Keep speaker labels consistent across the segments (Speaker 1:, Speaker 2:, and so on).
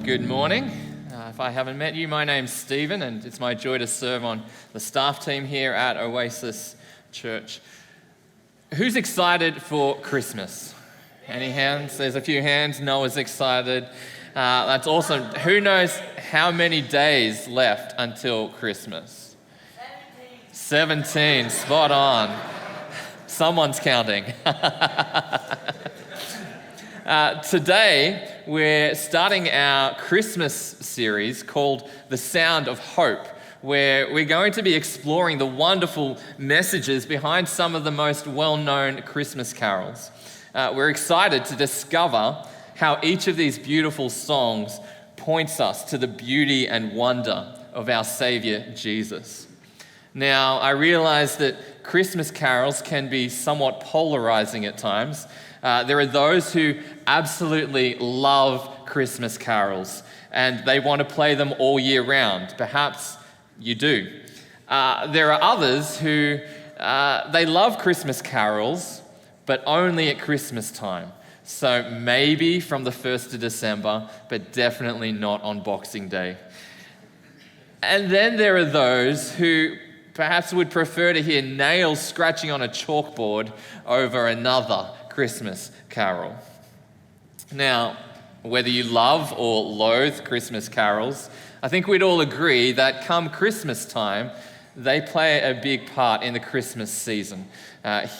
Speaker 1: Good morning. If I haven't met you, my name's Stephen, and it's my joy to serve on the staff team here at Oasis Church. Who's excited for Christmas? Any hands? There's a few hands. Noah's excited. That's awesome. Who knows how many days left until Christmas? 17. Spot on. Someone's counting. Today, we're starting our Christmas series called The Sound of Hope, where we're going to be exploring the wonderful messages behind some of the most well-known Christmas carols. We're excited to discover how each of these beautiful songs points us to the beauty and wonder of our Savior, Jesus. Now, I realize that Christmas carols can be somewhat polarizing at times. There are those who absolutely love Christmas carols and they want to play them all year round. Perhaps you do. There are others who they love Christmas carols, but only at Christmas time. So maybe from the 1st of December, but definitely not on Boxing Day. And then there are those who perhaps would prefer to hear nails scratching on a chalkboard over another Christmas carol. Now, whether you love or loathe Christmas carols, I think we'd all agree that come Christmas time, they play a big part in the Christmas season,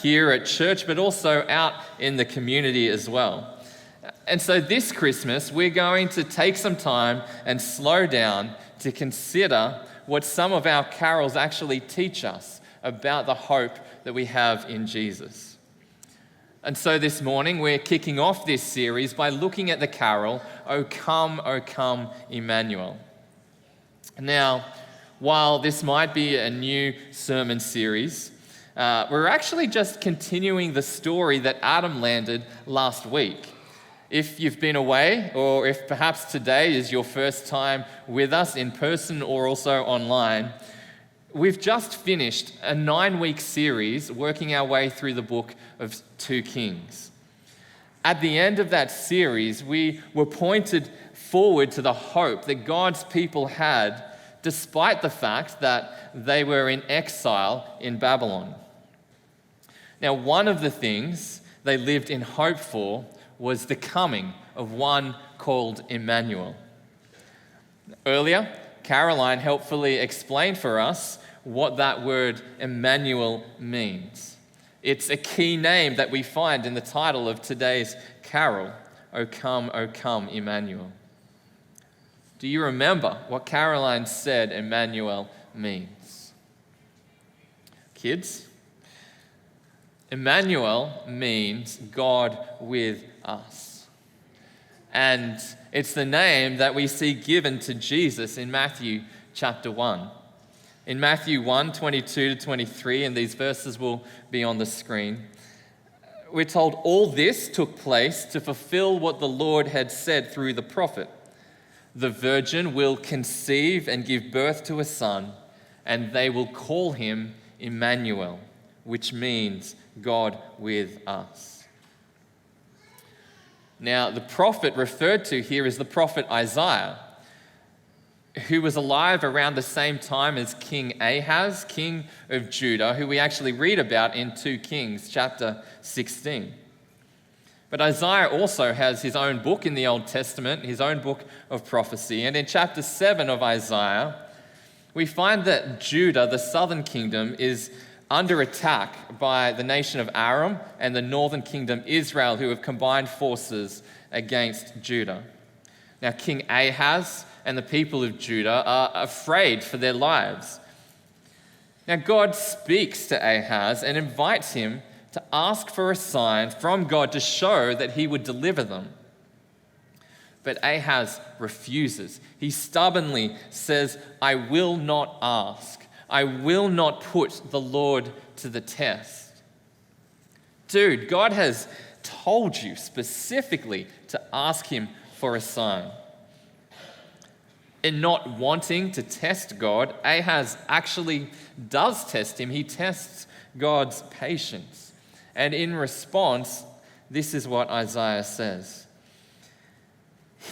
Speaker 1: here at church, but also out in the community as well. And so this Christmas, we're going to take some time and slow down to consider what some of our carols actually teach us about the hope that we have in Jesus. And so this morning, we're kicking off this series by looking at the carol, O Come, Emmanuel. Now, while this might be a new sermon series, we're actually just continuing the story that Adam landed last week. If you've been away, or if perhaps today is your first time with us in person or also online, we've just finished a 9-week series working our way through the book of 2 Kings. At the end of that series, we were pointed forward to the hope that God's people had, despite the fact that they were in exile in Babylon. Now, one of the things they lived in hope for was the coming of one called Emmanuel. Earlier, Caroline helpfully explained for us what that word Emmanuel means. It's a key name that we find in the title of today's carol, O Come, Emmanuel. Do you remember what Caroline said Emmanuel means? Kids? Emmanuel means God with us. And it's the name that we see given to Jesus in Matthew chapter 1. In Matthew 1, 22 to 23, and these verses will be on the screen, we're told all this took place to fulfill what the Lord had said through the prophet. The virgin will conceive and give birth to a son, and they will call him Emmanuel, which means God with us. Now, the prophet referred to here is the prophet Isaiah, who was alive around the same time as King Ahaz, king of Judah, who we actually read about in 2 Kings chapter 16. But Isaiah also has his own book in the Old Testament, his own book of prophecy. And in chapter 7 of Isaiah, we find that Judah, the southern kingdom, is under attack by the nation of Aram and the northern kingdom Israel, who have combined forces against Judah. Now, King Ahaz and the people of Judah are afraid for their lives. Now, God speaks to Ahaz and invites him to ask for a sign from God to show that he would deliver them. But Ahaz refuses. He stubbornly says, I will not ask. I will not put the Lord to the test. Dude, God has told you specifically to ask him for a sign. In not wanting to test God, Ahaz actually does test him. He tests God's patience. And in response, this is what Isaiah says.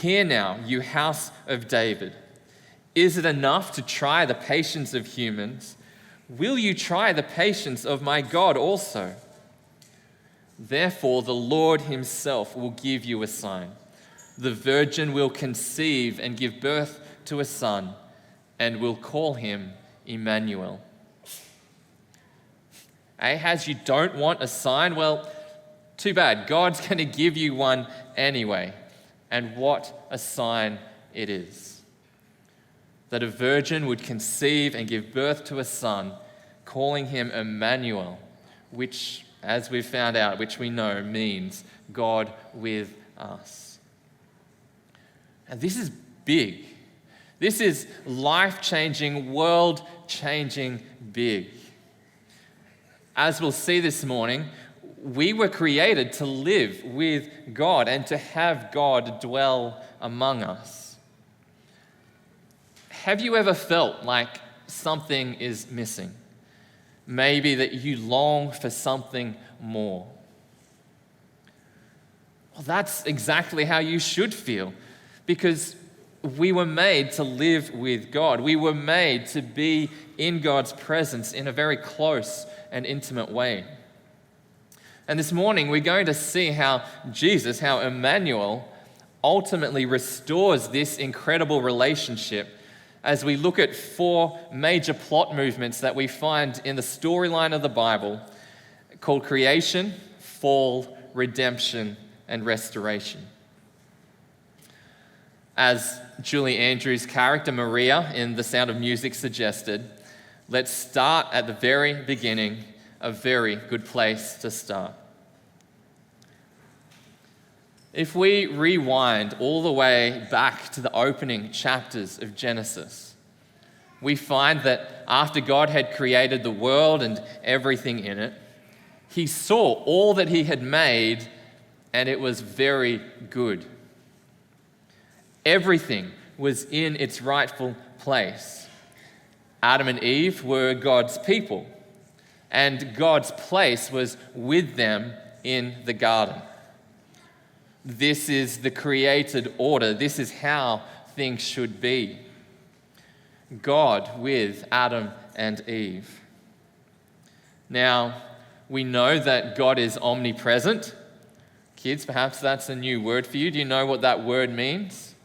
Speaker 1: Hear now, you house of David. Is it enough to try the patience of humans? Will you try the patience of my God also? Therefore, the Lord himself will give you a sign. The virgin will conceive and give birth to a son, and will call him Emmanuel. Ahaz, you don't want a sign? Well, too bad. God's going to give you one anyway. And what a sign it is. That a virgin would conceive and give birth to a son, calling him Emmanuel, which, as we've found out, which we know means God with us. And this is big. This is life-changing, world-changing big. As we'll see this morning, we were created to live with God and to have God dwell among us. Have you ever felt like something is missing? Maybe that you long for something more. Well, that's exactly how you should feel, because we were made to live with God. We were made to be in God's presence in a very close and intimate way. And this morning, we're going to see how Jesus, how Emmanuel, ultimately restores this incredible relationship as we look at 4 major plot movements that we find in the storyline of the Bible called creation, fall, redemption, and restoration. As Julie Andrews' character Maria in The Sound of Music suggested, let's start at the very beginning, a very good place to start. If we rewind all the way back to the opening chapters of Genesis, we find that after God had created the world and everything in it, he saw all that he had made, and it was very good. Everything was in its rightful place. Adam and Eve were God's people, and God's place was with them in the garden. This is the created order. This is how things should be. God with Adam and Eve. Now, we know that God is omnipresent. Kids, perhaps that's a new word for you. Do you know what that word means?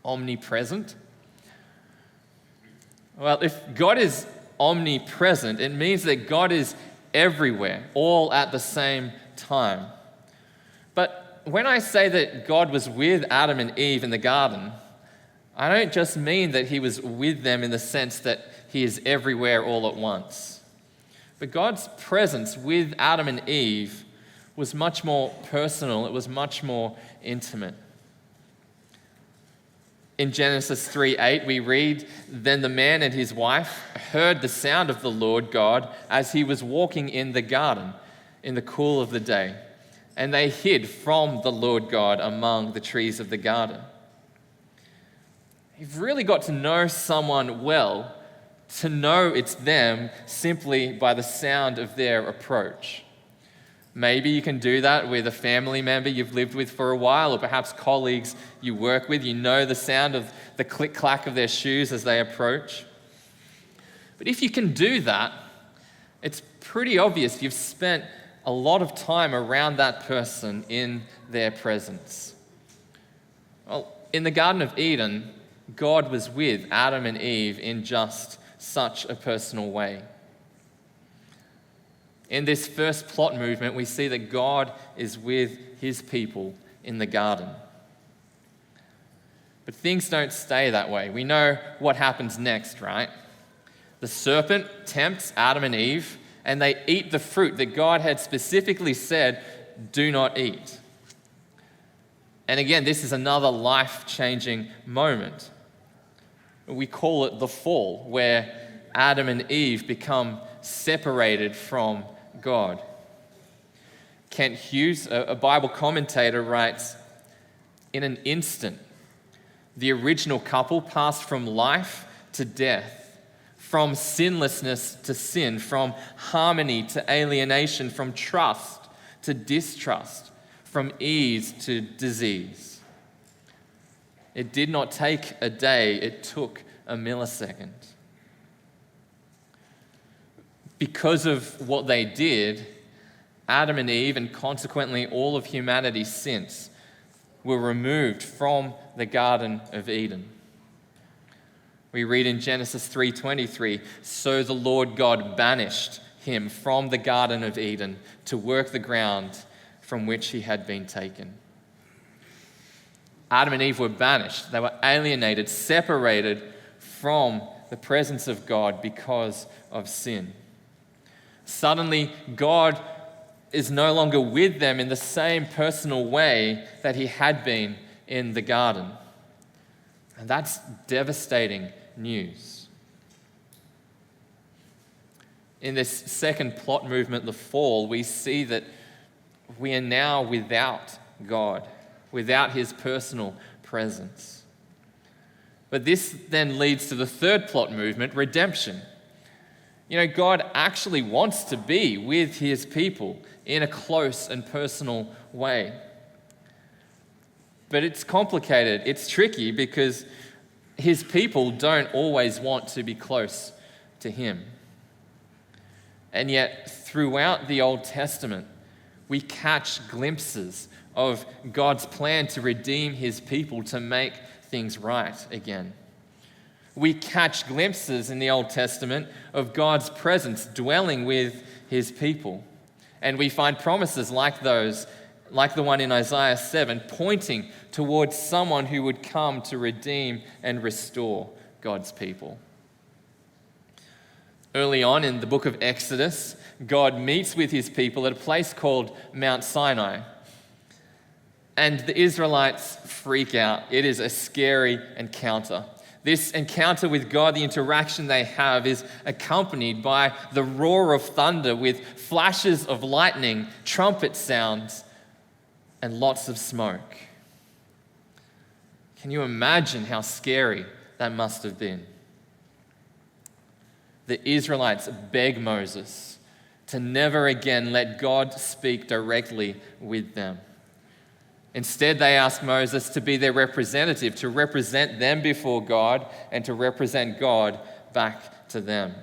Speaker 1: Omnipresent. Well, if God is omnipresent, it means that God is everywhere, all at the same time. But when I say that God was with Adam and Eve in the garden, I don't just mean that he was with them in the sense that he is everywhere all at once. But God's presence with Adam and Eve was much more personal. It was much more intimate. In Genesis 3:8, we read, "Then the man and his wife heard the sound of the Lord God as he was walking in the garden in the cool of the day. And they hid from the Lord God among the trees of the garden." You've really got to know someone well to know it's them simply by the sound of their approach. Maybe you can do that with a family member you've lived with for a while, or perhaps colleagues you work with. You know the sound of the click-clack of their shoes as they approach. But if you can do that, it's pretty obvious you've spent a lot of time around that person in their presence. Well, in the Garden of Eden, God was with Adam and Eve in just such a personal way. In this first plot movement, we see that God is with his people in the garden. But things don't stay that way. We know what happens next, right? The serpent tempts Adam and Eve, and they eat the fruit that God had specifically said, do not eat. And again, this is another life-changing moment. We call it the fall, where Adam and Eve become separated from God. Kent Hughes, a Bible commentator, writes, "In an instant, the original couple passed from life to death, from sinlessness to sin, from harmony to alienation, from trust to distrust, from ease to disease. It did not take a day, it took a millisecond. Because of what they did, Adam and Eve, and consequently all of humanity since, were removed from the Garden of Eden. We read in Genesis 3:23, "So the Lord God banished him from the Garden of Eden to work the ground from which he had been taken." Adam and Eve were banished. They were alienated, separated from the presence of God because of sin. Suddenly, God is no longer with them in the same personal way that he had been in the garden. And that's devastating news. In this second plot movement, the fall, we see that we are now without God, without his personal presence. But this then leads to the third plot movement, redemption. God actually wants to be with his people in a close and personal way. But it's complicated, it's tricky, because his people don't always want to be close to him. And yet, throughout the Old Testament, we catch glimpses of God's plan to redeem his people, to make things right again. We catch glimpses in the Old Testament of God's presence dwelling with his people. And we find promises like those, like the one in Isaiah 7, pointing towards someone who would come to redeem and restore God's people. Early on in the book of Exodus, God meets with his people at a place called Mount Sinai. And the Israelites freak out. It is a scary encounter. This encounter with God, the interaction they have, is accompanied by the roar of thunder with flashes of lightning, trumpet sounds, and lots of smoke. Can you imagine how scary that must have been? The Israelites beg Moses to never again let God speak directly with them. Instead, they ask Moses to be their representative, to represent them before God and to represent God back to them.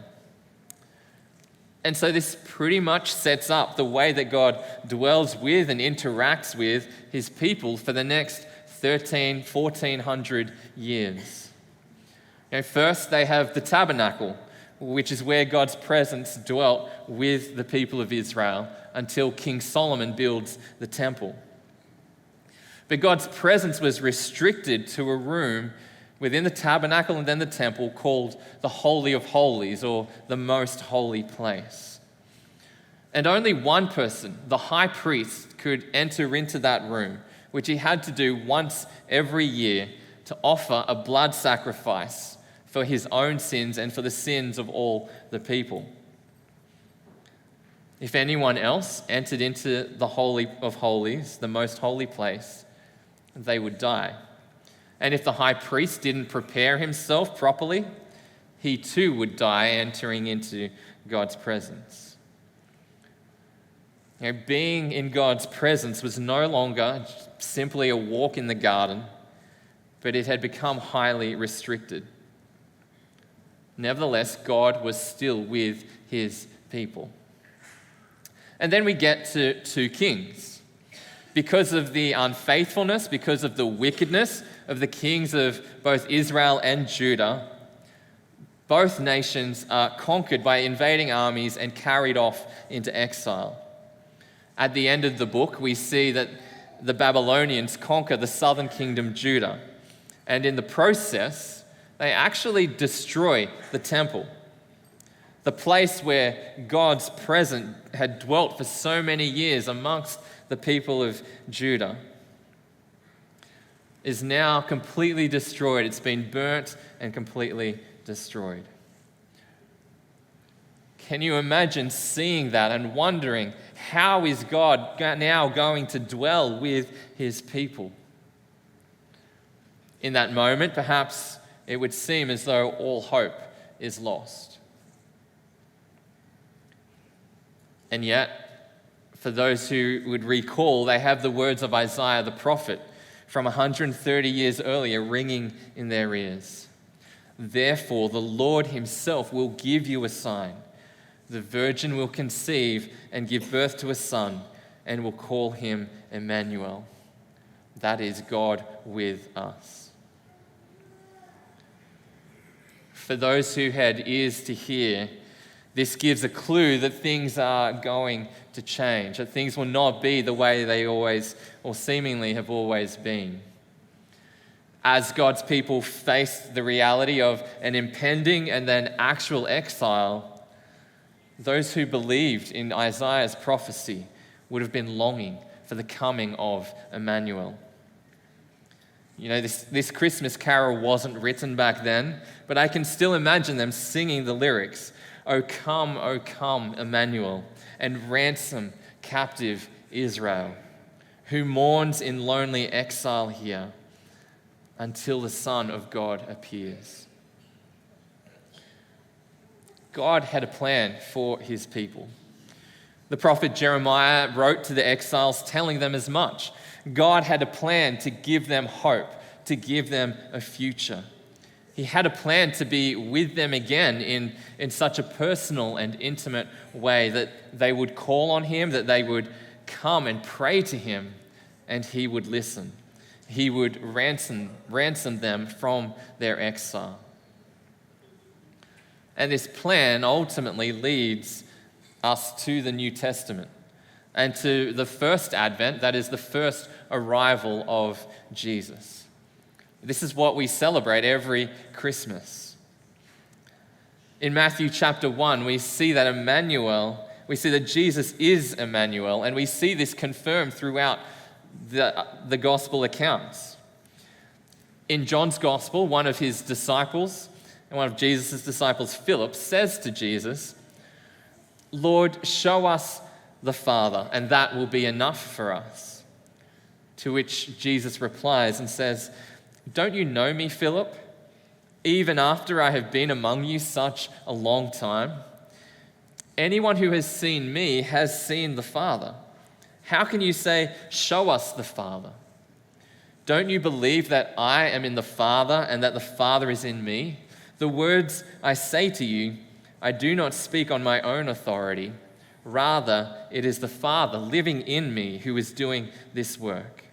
Speaker 1: And so this pretty much sets up the way that God dwells with and interacts with his people for the next 1,400 years. First, they have the tabernacle, which is where God's presence dwelt with the people of Israel until King Solomon builds the temple. But God's presence was restricted to a room within the tabernacle and then the temple called the Holy of Holies, or the Most Holy Place. And only one person, the high priest, could enter into that room, which he had to do once every year to offer a blood sacrifice for his own sins and for the sins of all the people. If anyone else entered into the Holy of Holies, the Most Holy Place, they would die. And if the high priest didn't prepare himself properly, he too would die entering into God's presence. Being in God's presence was no longer simply a walk in the garden, but it had become highly restricted. Nevertheless, God was still with his people. And then we get to 2 Kings. Because of the unfaithfulness, because of the wickedness of the kings of both Israel and Judah, both nations are conquered by invading armies and carried off into exile. At the end of the book, we see that the Babylonians conquer the southern kingdom, Judah. And in the process, they actually destroy the temple, the place where God's presence had dwelt for so many years amongst the people of Judah, is now completely destroyed. It's been burnt and completely destroyed. Can you imagine seeing that and wondering, how is God now going to dwell with his people? In that moment, perhaps it would seem as though all hope is lost. And yet, for those who would recall, they have the words of Isaiah the prophet, from 130 years earlier ringing in their ears. Therefore, the Lord himself will give you a sign. The virgin will conceive and give birth to a son and will call him Emmanuel. That is God with us. For those who had ears to hear, this gives a clue that things are going to change, that things will not be the way they always or seemingly have always been. As God's people faced the reality of an impending and then actual exile, those who believed in Isaiah's prophecy would have been longing for the coming of Emmanuel. You know, this Christmas carol wasn't written back then, but I can still imagine them singing the lyrics, O come, Emmanuel, and ransom captive Israel, who mourns in lonely exile here until the Son of God appears. God had a plan for his people. The prophet Jeremiah wrote to the exiles telling them as much. God had a plan to give them hope, to give them a future. He had a plan to be with them again in such a personal and intimate way that they would call on him, that they would come and pray to him, and he would listen. He would ransom them from their exile. And this plan ultimately leads us to the New Testament and to the first advent, that is the first arrival of Jesus. This is what we celebrate every Christmas. In Matthew chapter 1, we see that Jesus is Emmanuel, and we see this confirmed throughout the gospel accounts. In John's gospel, one of his disciples, and one of Jesus' disciples, Philip, says to Jesus, Lord, show us the Father, and that will be enough for us. To which Jesus replies and says, don't you know me, Philip? Even after I have been among you such a long time? Anyone who has seen me has seen the Father. How can you say, show us the Father? Don't you believe that I am in the Father and that the Father is in me? The words I say to you, I do not speak on my own authority. Rather, it is the Father living in me who is doing this work.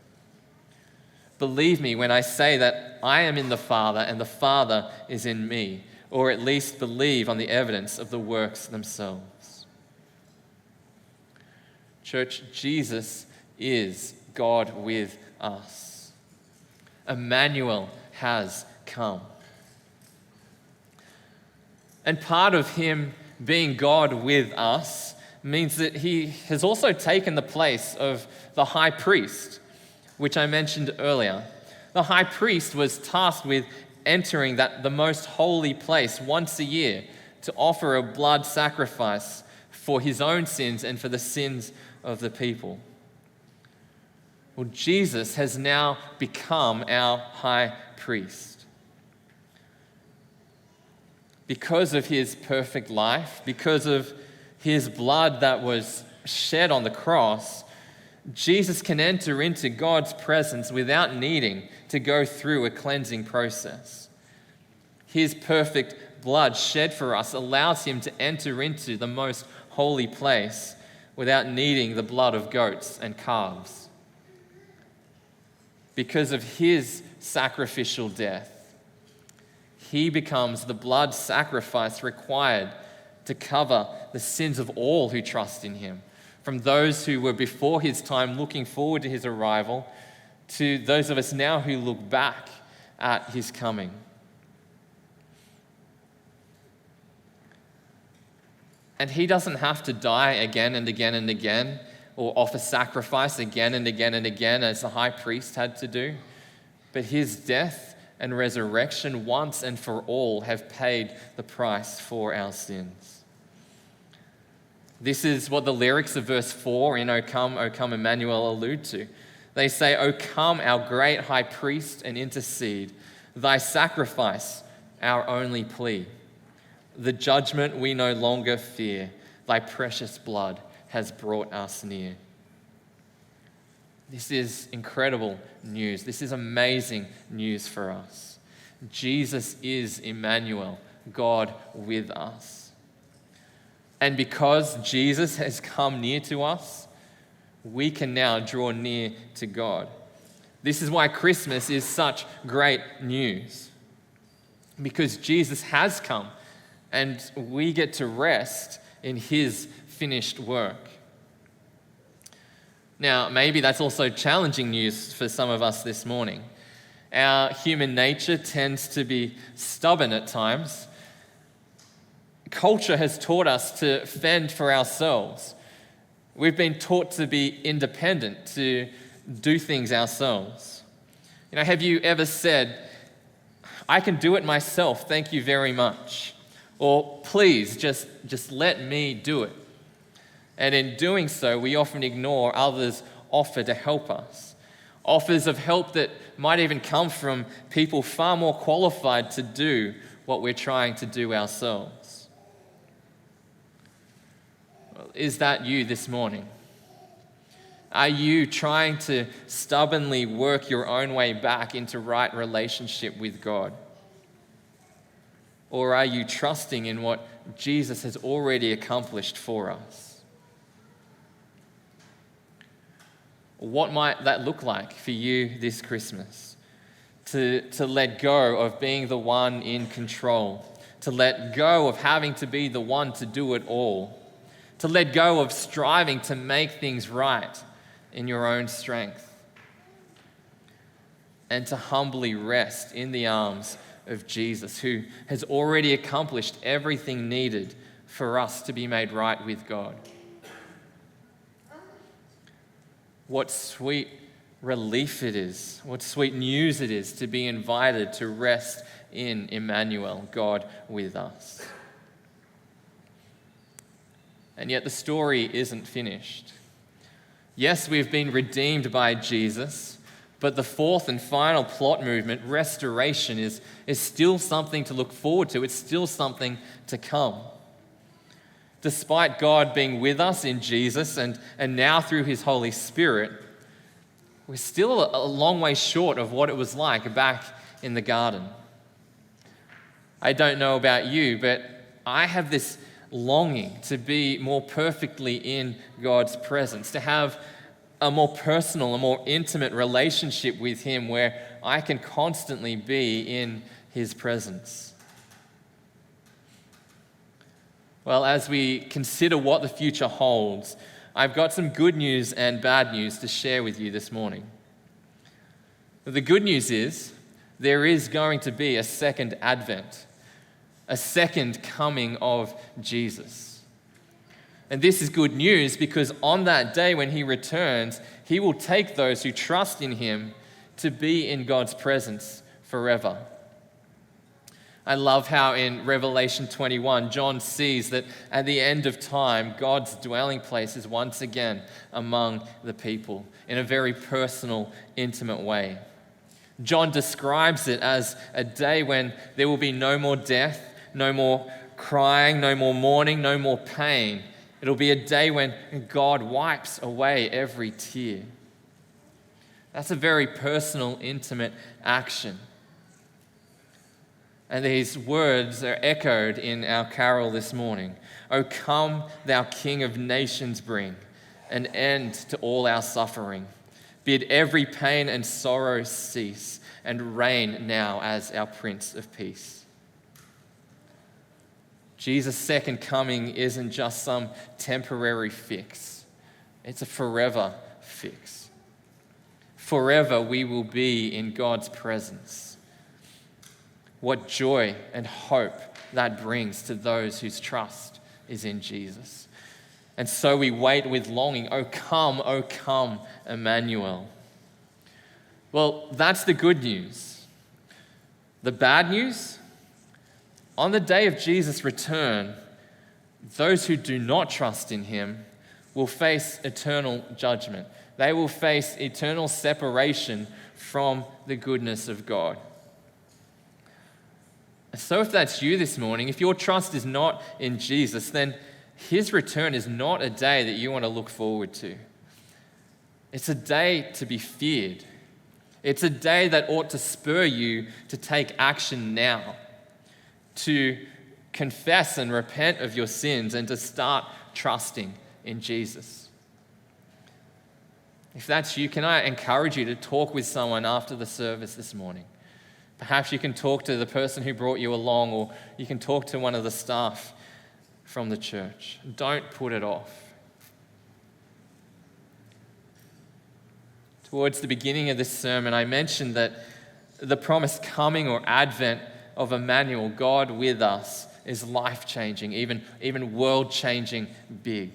Speaker 1: Believe me when I say that I am in the Father and the Father is in me, or at least believe on the evidence of the works themselves. Church, Jesus is God with us. Emmanuel has come. And part of him being God with us means that he has also taken the place of the high priest, which I mentioned earlier. The high priest was tasked with entering the most holy place once a year to offer a blood sacrifice for his own sins and for the sins of the people. Well, Jesus has now become our high priest. Because of his perfect life, because of his blood that was shed on the cross, Jesus can enter into God's presence without needing to go through a cleansing process. His perfect blood shed for us allows him to enter into the most holy place without needing the blood of goats and calves. Because of his sacrificial death, he becomes the blood sacrifice required to cover the sins of all who trust in him, from those who were before his time looking forward to his arrival to those of us now who look back at his coming. And he doesn't have to die again and again and again, or offer sacrifice again and again and again as the high priest had to do. But his death and resurrection once and for all have paid the price for our sins. This is what the lyrics of verse 4 in O come, Emmanuel allude to. They say, O come, our great high priest, and intercede. Thy sacrifice, our only plea. The judgment we no longer fear. Thy precious blood has brought us near. This is incredible news. This is amazing news for us. Jesus is Emmanuel, God with us. And because Jesus has come near to us, we can now draw near to God. This is why Christmas is such great news. Because Jesus has come and we get to rest in his finished work. Now, maybe that's also challenging news for some of us this morning. Our human nature tends to be stubborn at times. Culture has taught us to fend for ourselves. We've been taught to be independent, to do things ourselves. Have you ever said, "I can do it myself, thank you very much," or "Please, just let me do it"? And in doing so, we often ignore others' offer to help us. Offers of help that might even come from people far more qualified to do what we're trying to do ourselves. Well, is that you this morning? Are you trying to stubbornly work your own way back into right relationship with God? Or are you trusting in what Jesus has already accomplished for us? What might that look like for you this Christmas? To let go of being the one in control, to let go of having to be the one to do it all, to let go of striving to make things right in your own strength, and to humbly rest in the arms of Jesus, who has already accomplished everything needed for us to be made right with God. What sweet relief it is, what sweet news it is to be invited to rest in Emmanuel, God with us. And yet the story isn't finished. Yes, we've been redeemed by Jesus, but the fourth and final plot movement, restoration, is still something to look forward to. It's still something to come. Despite God being with us in Jesus and now through his Holy Spirit, we're still a long way short of what it was like back in the garden. I don't know about you, but I have this longing to be more perfectly in God's presence, to have a more personal, a more intimate relationship with him where I can constantly be in his presence. Well, as we consider what the future holds, I've got some good news and bad news to share with you this morning. The good news is there is going to be a second advent, a second coming of Jesus. And this is good news because on that day when he returns, he will take those who trust in him to be in God's presence forever. I love how in Revelation 21, John sees that at the end of time, God's dwelling place is once again among the people in a very personal, intimate way. John describes it as a day when there will be no more death, no more crying, no more mourning, no more pain. It'll be a day when God wipes away every tear. That's a very personal, intimate action. And these words are echoed in our carol this morning. "O come, thou King of nations bring an end to all our suffering. Bid every pain and sorrow cease and reign now as our Prince of Peace." Jesus' second coming isn't just some temporary fix. It's a forever fix. Forever we will be in God's presence. What joy and hope that brings to those whose trust is in Jesus. And so we wait with longing. O come, Emmanuel. Well, that's the good news. The bad news? On the day of Jesus' return, those who do not trust in him will face eternal judgment. They will face eternal separation from the goodness of God. So if that's you this morning, if your trust is not in Jesus, then his return is not a day that you want to look forward to. It's a day to be feared. It's a day that ought to spur you to take action now, to confess and repent of your sins and to start trusting in Jesus. If that's you, can I encourage you to talk with someone after the service this morning? Perhaps you can talk to the person who brought you along, or you can talk to one of the staff from the church. Don't put it off. Towards the beginning of this sermon, I mentioned that the promised coming or advent of Emmanuel, God with us, is life-changing, even world-changing big.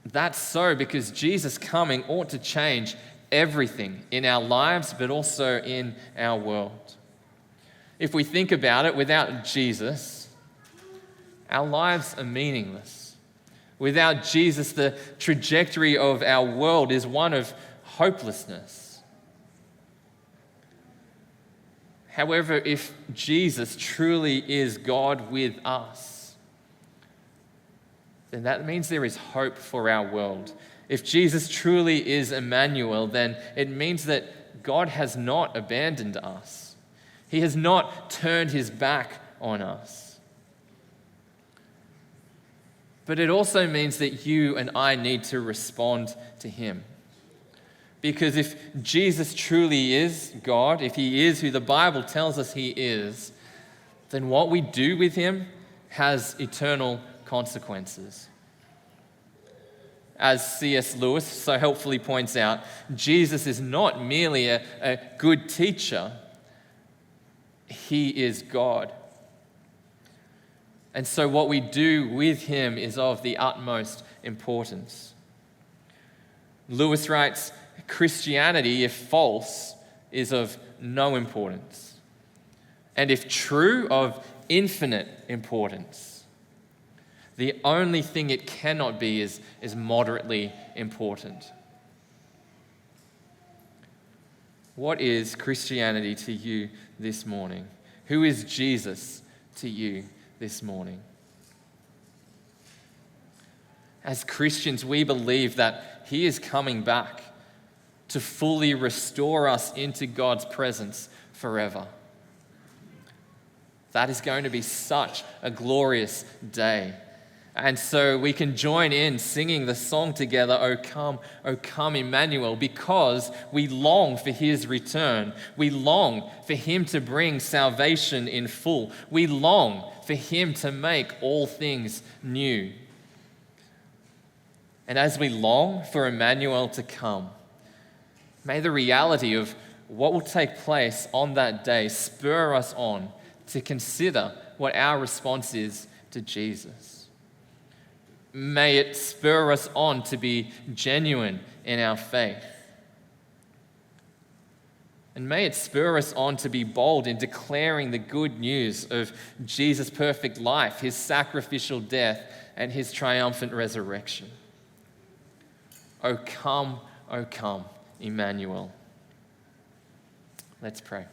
Speaker 1: That's so because Jesus coming ought to change everything in our lives, but also in our world. If we think about it, without Jesus, our lives are meaningless. Without Jesus, the trajectory of our world is one of hopelessness. However, if Jesus truly is God with us, then that means there is hope for our world. If Jesus truly is Emmanuel, then it means that God has not abandoned us. He has not turned his back on us. But it also means that you and I need to respond to him. Because if Jesus truly is God, if he is who the Bible tells us he is, then what we do with him has eternal consequences. As C.S. Lewis so helpfully points out, Jesus is not merely a good teacher, he is God. And so what we do with him is of the utmost importance. Lewis writes, Christianity, if false, is of no importance, and if true, of infinite importance. The only thing it cannot be is moderately important. What is Christianity to you this morning? Who is Jesus to you this morning? As Christians, we believe that he is coming back to fully restore us into God's presence forever. That is going to be such a glorious day. And so we can join in singing the song together, O come, Emmanuel, because we long for his return. We long for him to bring salvation in full. We long for him to make all things new. And as we long for Emmanuel to come, may the reality of what will take place on that day spur us on to consider what our response is to Jesus. May it spur us on to be genuine in our faith. And may it spur us on to be bold in declaring the good news of Jesus' perfect life, his sacrificial death, and his triumphant resurrection. O come, Emmanuel. Let's pray.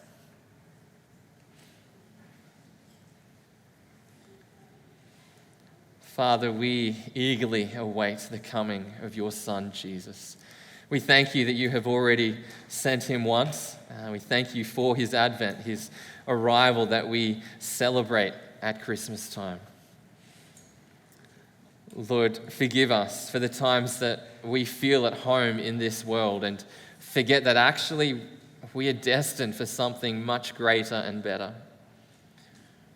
Speaker 1: Father, we eagerly await the coming of your Son, Jesus. We thank you that you have already sent him once. We thank you for his advent, his arrival that we celebrate at Christmas time. Lord, forgive us for the times that we feel at home in this world and forget that actually we are destined for something much greater and better.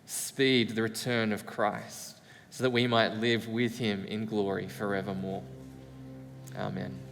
Speaker 1: Speed the return of Christ, so that we might live with him in glory forevermore. Amen.